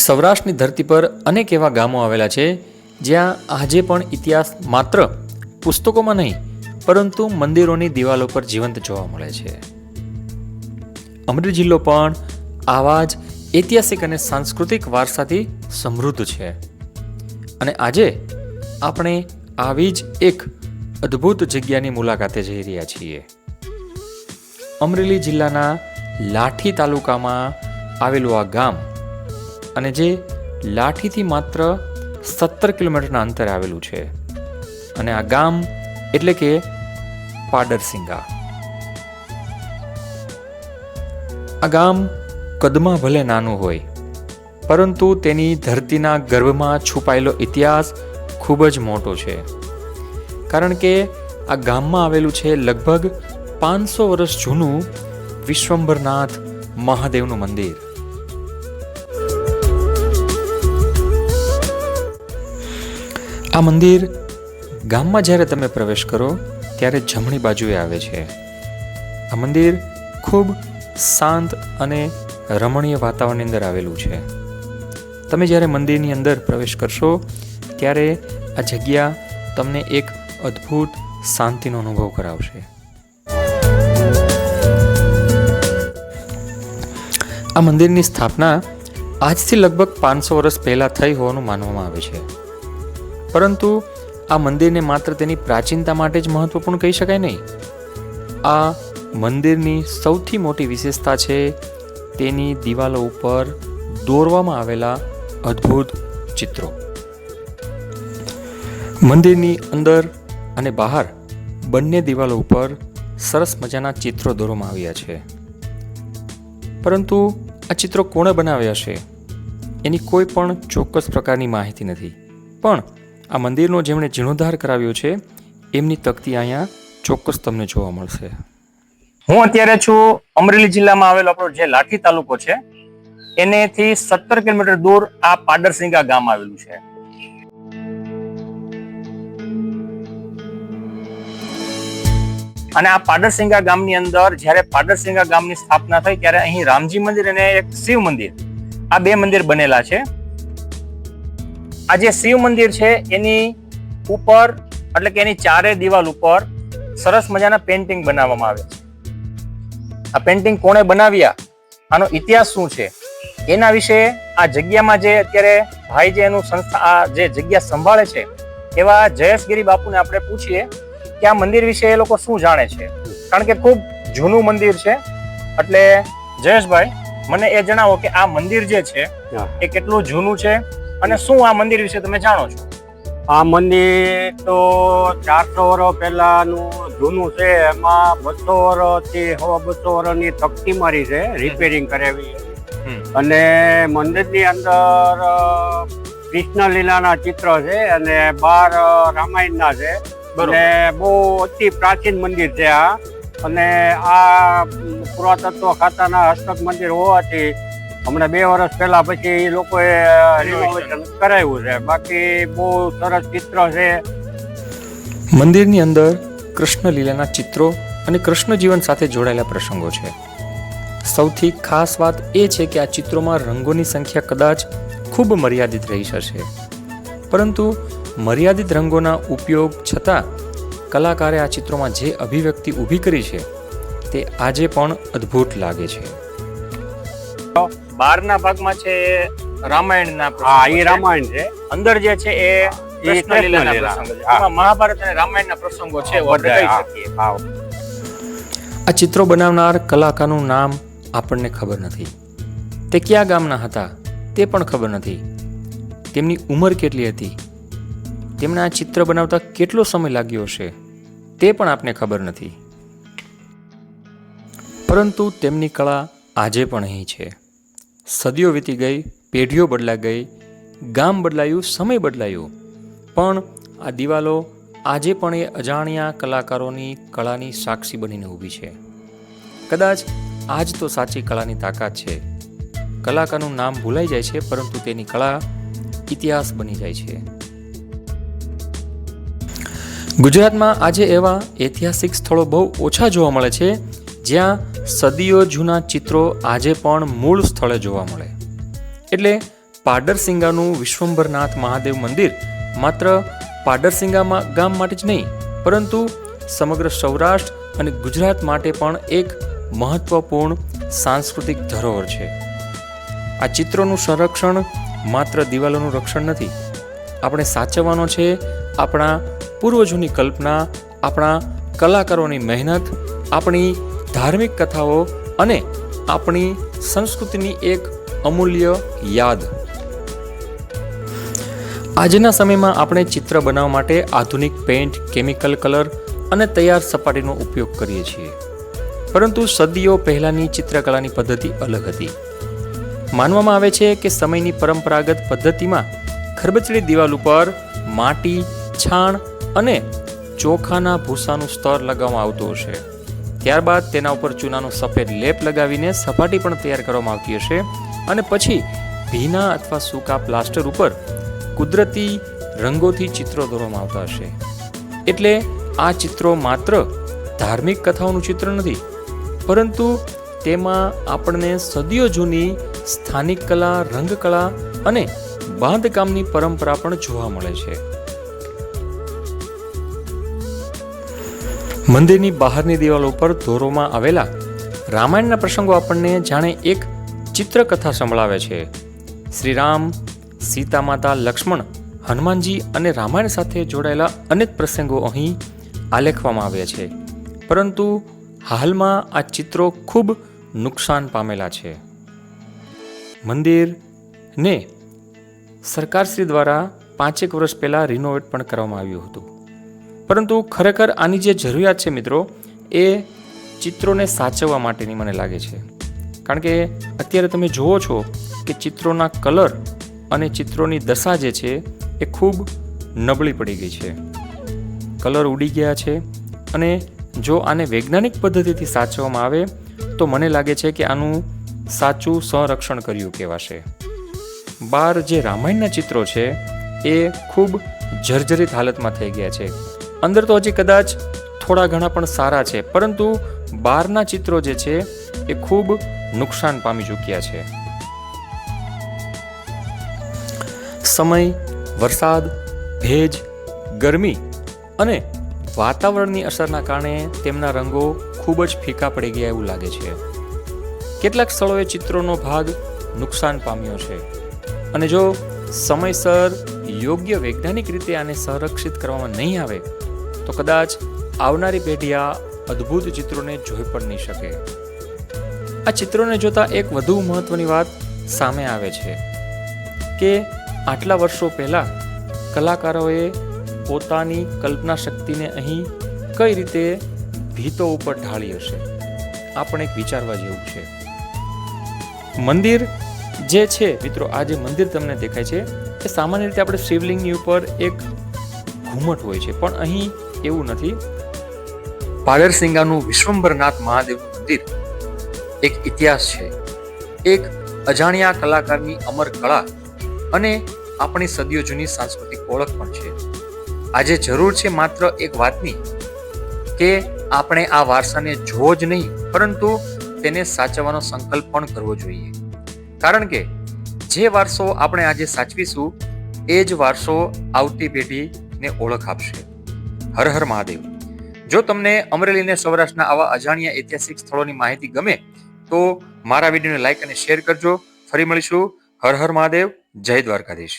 સૌરાષ્ટ્રની ધરતી પર અનેક એવા ગામો આવેલા છે જ્યાં આજે પણ ઇતિહાસ માત્ર પુસ્તકોમાં નહીં પરંતુ મંદિરોની દિવાલો પર જીવંત જોવા મળે છે. અમરેલી જિલ્લો પણ આવા જ ઐતિહાસિક અને સાંસ્કૃતિક વારસાથી સમૃદ્ધ છે અને આજે આપણે આવી જ એક અદ્ભુત જગ્યાની મુલાકાતે જઈ રહ્યા છીએ. અમરેલી જિલ્લાના લાઠી તાલુકામાં આવેલું આ ગામ અને જે લાઠીથી માત્ર 17 કિલોમીટરના અંતરે આવેલું છે અને આ ગામ એટલે કે પાડરસિંગા. આ ગામ કદમાં ભલે નાનું હોય પરંતુ તેની ધરતીના ગર્ભમાં છુપાયેલો ઇતિહાસ ખૂબ જ મોટો છે, કારણ કે આ ગામમાં આવેલું છે લગભગ 500 વર્ષ જૂનું વિશ્વંભરનાથ મહાદેવનું મંદિર. આ મંદિર ગામમાં જ્યારે તમે પ્રવેશ કરો ત્યારે જમણી બાજુએ આવે છે. આ મંદિર ખૂબ શાંત અને રમણીય વાતાવરણની અંદર આવેલું છે. તમે જ્યારે મંદિરની અંદર પ્રવેશ કરશો ત્યારે આ જગ્યા તમને એક અદ્ભુત શાંતિનો અનુભવ કરાવશે. આ મંદિરની સ્થાપના આજથી લગભગ 500 વર્ષ પહેલાં થઈ હોવાનું માનવામાં આવે છે, પરંતુ આ મંદિરને માત્ર તેની પ્રાચીનતા માટે જ મહત્વપૂર્ણ કહી શકાય નહીં. આ મંદિરની સૌથી મોટી વિશેષતા છે તેની દિવાલો ઉપર દોરવામાં આવેલા અદ્ભુત ચિત્રો. મંદિરની અંદર અને બહાર બંને દિવાલો ઉપર સરસ મજાના ચિત્રો દોરવામાં આવ્યા છે, પરંતુ આ ચિત્રો કોણે બનાવ્યા છે એની કોઈ પણ ચોક્કસ પ્રકારની માહિતી નથી. પણ આ મંદિરનો જેમણે જીર્ણોદ્ધાર કરાવ્યો છે એમની તકતી અહીંયા ચોક્કસ તમને જોવા મળશે. હું અત્યારે છું અમરેલી જિલ્લામાં આવેલો આપણો જે લાઠી તાલુકો છે એનેથી 17 કિલોમીટર દૂર આ પાડરસિંગા ગામ આવેલું છે. અને આ પાડરસિંગા ગામની અંદર જ્યારે પાડરસિંગા ગામની સ્થાપના થઈ ત્યારે અહીં રામજી મંદિર અને એક શિવ મંદિર, આ બે મંદિર બનેલા છે. આ જે શિવ મંદિર છે એની ઉપર એટલે કે એની ચારે દિવાલ ઉપર સરસ મજાના પેન્ટિંગ બનાવવામાં આવે છે. આ પેન્ટિંગ કોણે બનાવ્યા, આનો ઇતિહાસ શું છે એના વિશે આ જગ્યામાં જે અત્યારે ભાઈ જે એનું સંસ્થા આ જે જગ્યા સંભાળે છે એવા જયેશગીરી બાપુને આપણે પૂછીએ કે આ મંદિર વિશે એ લોકો શું જાણે છે, કારણ કે ખૂબ જૂનું મંદિર છે. એટલે જયેશભાઈ, મને એ જણાવો કે આ મંદિર જે છે એ કેટલું જૂનું છે અને શું આ મંદિર વિશે તમે જાણો છો? આ મંદિર તો 400 વર્ષ પહેલાનું જૂનું છે. એમાં 200 વર્ષથી 200 વર્ષની તકતી મારી છે, રિપેરિંગ કરાવી. અને મંદિરની અંદર કૃષ્ણ લીલાના ચિત્ર છે અને 12 રામાયણના છે. અને બહુ અતિ પ્રાચીન મંદિર છે આ. અને આ પુરાતત્વ ખાતાના હસ્તક મંદિર હોવાથી હમણાં 2 વર્ષ પહેલા પછી એ લોકોએ રિનોવેશન કરાવ્યું છે. બાકી બહુ સરસ ચિત્ર છે. મંદિરની અંદર કૃષ્ણ લીલાના ચિત્રો અને કૃષ્ણ જીવન સાથે જોડાયેલા પ્રસંગો છે. સૌથી ખાસ વાત એ છે કે આ ચિત્રોમાં રંગોની સંખ્યા કદાચ ખૂબ મર્યાદિત રહી શકે, પરંતુ મર્યાદિત રંગોના ઉપયોગ છતાં કલાકારે આ ચિત્રોમાં જે અભિવ્યક્તિ ઊભી કરી છે તે આજે પણ અદ્ભુત લાગે છે. બહારના ભાગમાં છે રામાયણના, હા એ રામાયણ છે. અંદર જે છે એ કૃષ્ણ લીલાના પ્રસંગો છે. આમાં મહાભારત અને રામાયણના પ્રસંગો છે આપણે કહી શકીએ. આ ચિત્રો બનાવનાર કલાકારનું નામ આપણને ખબર નથી, તે કયા ગામના હતા તે પણ ખબર નથી, તેમની ઉંમર કેટલી હતી, તેમને આ ચિત્ર બનાવતા કેટલો સમય લાગ્યો હશે તે પણ આપને ખબર નથી. પરંતુ તેમની કળા આજે પણ અહીં છે. સદીઓ વીતી ગઈ, પેઢીઓ બદલાઈ ગઈ, ગામ બદલાયું, સમય બદલાયો, પણ આ દિવાલો આજે પણ એ અજાણ્યા કલાકારોની કળાની સાક્ષી બનીને ઊભી છે. કદાચ આજ તો સાચી કળાની તાકાત છે. કલાકારનું નામ ભૂલાઈ જાય છે પરંતુ તેની કળા ઇતિહાસ બની જાય છે. ગુજરાતમાં આજે એવા ઐતિહાસિક સ્થળો બહુ ઓછા જોવા મળે છે જ્યાં સદીઓ જૂના ચિત્રો આજે પણ મૂળ સ્થળે જોવા મળે. એટલે પાડરસિંગાનું વિશ્વંભરનાથ મહાદેવ મંદિર માત્ર પાડરસિંગા ગામ માટે જ નહીં, પરંતુ સમગ્ર સૌરાષ્ટ્ર અને ગુજરાત માટે પણ એક મહત્વપૂર્ણ સાંસ્કૃતિક ધરોહર છે. આ ચિત્રોનું સંરક્ષણ માત્ર દિવાલોનું રક્ષણ નથી. આપણે સાચવવાનો છે આપણા પૂર્વજોની કલ્પના, આપણા કલાકારોની મહેનત, આપણી ધાર્મિક કથાઓ અને આપણી સંસ્કૃતિની એક અમૂલ્ય યાદ. આજના સમયમાં આપણે ચિત્ર બનાવવા માટે આધુનિક પેઇન્ટ, કેમિકલ કલર અને તૈયાર સપાટીનો ઉપયોગ કરીએ છીએ. પરંતુ સદીઓ પહેલાંની ચિત્રકલાની પદ્ધતિ અલગ હતી. માનવામાં આવે છે કે સમયની પરંપરાગત પદ્ધતિમાં ખરબચડી દિવાલ ઉપર માટી, છાણ અને ચોખાના ભૂસાનું સ્તર લગાવવામાં આવતું હશે. ત્યારબાદ તેના ઉપર ચૂનાનો સફેદ લેપ લગાવીને સપાટી પણ તૈયાર કરવામાં આવતી હશે અને પછી ભીના અથવા સૂકા પ્લાસ્ટર ઉપર કુદરતી રંગોથી ચિત્રો દોરવામાં આવતા હશે. એટલે આ ચિત્રો માત્ર ધાર્મિક કથાઓનું ચિત્ર નથી, પરંતુ તેમાં આપણને સદીઓ જૂની સ્થાનિક કલા, રંગકળા અને બાંધકામની પરંપરા પણ જોવા મળે છે. મંદિરની બહારની દિવાલો ઉપર દોરવામાં આવેલા રામાયણના પ્રસંગો આપણને જાણે એક ચિત્રકથા સંભળાવે છે. શ્રી રામ, સીતા માતા, લક્ષ્મણ, હનુમાનજી અને રામાયણ સાથે જોડાયેલા અનેક પ્રસંગો અહીં આલેખવામાં આવ્યા છે. પરંતુ હાલમાં આ ચિત્રો ખૂબ નુકસાન પામેલા છે. મંદિરને સરકારશ્રી દ્વારા 5 વર્ષ પહેલાં રિનોવેટ પણ કરવામાં આવ્યું હતું. પરંતુ ખરેખર આની જે જરૂરિયાત છે મિત્રો, એ ચિત્રોને સાચવવા માટેની મને લાગે છે. કારણ કે અત્યારે તમે જુઓ છો કે ચિત્રોના કલર અને ચિત્રોની દશા જે છે એ ખૂબ નબળી પડી ગઈ છે. કલર ઉડી ગયા છે અને જો આને વૈજ્ઞાનિક પદ્ધતિથી સાચવવામાં આવે તો મને લાગે છે કે આનું સાચું સંરક્ષણ કર્યું કહેવાશે. બહાર જે રામાયણના ચિત્રો છે એ ખૂબ જર્જરિત હાલતમાં થઈ ગયા છે. અંદર તો હજી કદાચ થોડા ઘણા પણ સારા છે, પરંતુ બહારના ચિત્રો જે છે એ ખૂબ નુકસાન પામી ચૂક્યા છે. સમય, વરસાદ, ભેજ, ગરમી અને વાતાવરણની અસરના કારણે તેમના રંગો ખૂબ જ ફીકા પડી ગયા એવું લાગે છે. કેટલાક સ્થળોએ ચિત્રોનો ભાગ નુકસાન પામ્યો છે અને જો સમયસર યોગ્ય વૈજ્ઞાનિક રીતે આને સંરક્ષિત કરવામાં નહીં આવે તો કદાચ આવનારી પેઢી આ અદ્ભુત ચિત્રોને જોઈ પણ નહીં શકે. આ ચિત્રોને જોતા એક વધુ મહત્વની વાત સામે આવે છે કે આટલા વર્ષો પહેલા કલાકારોએ પોતાની કલ્પના શક્તિને અહીં કઈ રીતે ભીતો ઉપર ઢાળી હશે. આ પણ એક વિચારવા જેવું છે. મંદિર જે છે મિત્રો, આ જે મંદિર તમને દેખાય છે એ સામાન્ય રીતે આપણે શિવલિંગની ઉપર એક ઘુમટ હોય છે, પણ અહીં એવું નથી. પાડરસિંગાનું વિશ્વંભરનાથ મહાદેવનું મંદિર એક ઇતિહાસ છે, એક અજાણ્યા કલાકારની અમર કળા અને આપણી સદીઓ જૂની સાંસ્કૃતિક ઓળખ પણ છે. આજે જરૂર છે માત્ર એક વાતની કે આપણે આ વારસાને જોવો જ નહીં, પરંતુ તેને સાચવવાનો સંકલ્પ પણ કરવો જોઈએ. કારણ કે જે વારસો આપણે આજે સાચવીશું એ જ વારસો આવતી પેઢીને ઓળખ આપશે. હર હર મહાદેવ. જો તમને અમરેલી અને સૌરાષ્ટ્રના આવા અજાણ્યા ઐતિહાસિક સ્થળોની માહિતી ગમે તો મારા વિડીયોને લાઈક અને શેર કરજો. ફરી મળીશું. હર હર મહાદેવ. જય દ્વારકાધીશ.